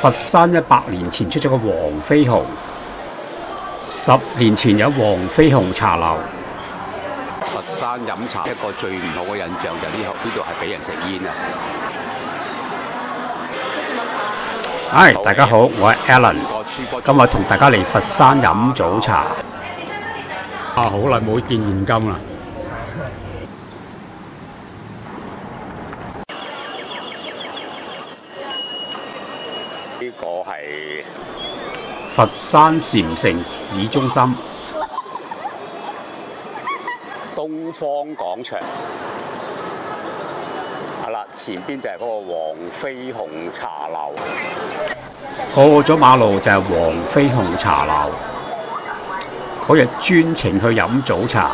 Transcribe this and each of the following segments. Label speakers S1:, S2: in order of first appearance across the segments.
S1: 佛山100年前出咗個黃飛鴻，10年前有黃飛鴻茶樓。
S2: 佛山飲茶一個最唔好嘅印象就呢度係俾人食煙啊！
S1: 大家好，我係 Alan， 今日同大家嚟佛山飲早茶。好耐冇見現金啦！
S2: 呢個係
S1: 佛山禪城市中心
S2: 東方廣場。係啦，前邊就係嗰個黃飛鴻茶樓。
S1: 過咗馬路就係黃飛鴻茶樓。嗰日專程去飲早茶。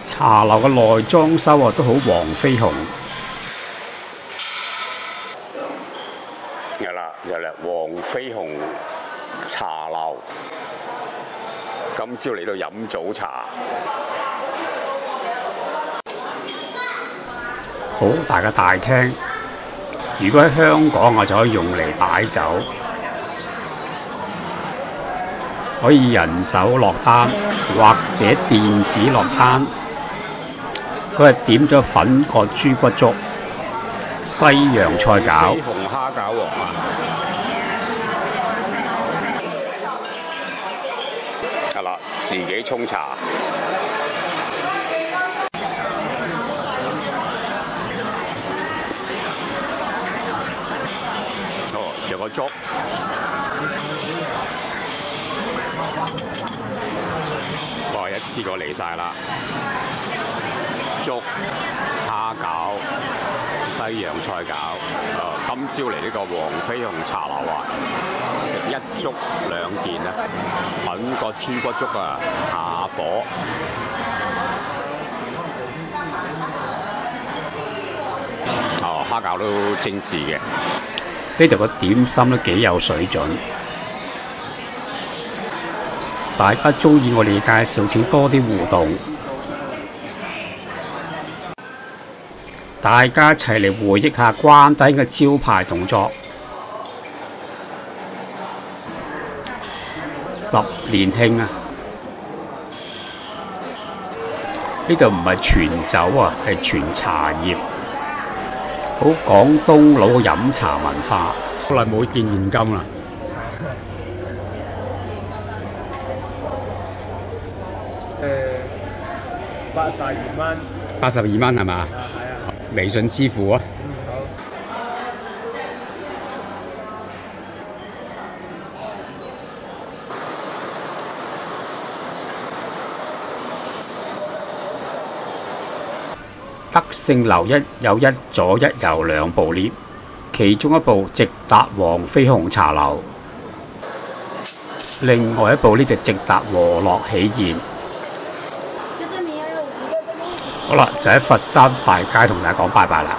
S1: 茶樓嘅內裝修都好黃飛鴻。
S2: 係啦，黃飛鴻茶樓。今朝嚟到飲早茶，
S1: 好大嘅大廳。如果喺香港就可以用嚟擺酒，可以人手落單或者電子落單。佢係點咗粉葛豬骨粥、西洋菜餃、
S2: 飛鴻蝦餃王啊！係啦，自己沖茶。有個粥。哇！一次過嚟晒啦。粥、蝦餃、西洋菜餃。今朝嚟呢個黃飛鴻茶樓啊，食一粥2件啊，粉葛豬骨粥啊，下火。蝦餃都精緻嘅。
S1: 呢度個點心都幾有水準。大家鍾意我哋介紹，請多啲互動。大家一齊嚟回憶下關帝嘅招牌動作。10年慶啊！呢度唔係傳酒啊，係傳茶葉。好廣東佬嘅飲茶文化。好耐冇見現金啦！82
S3: 蚊。
S1: 82蚊係嘛？微信支付啊！德勝樓有一左一右2部 lift， 其中一部直達黃飛鴻茶樓，另外一部呢就直達和樂喜宴。好啦，就喺佛山大街同大家講拜拜啦。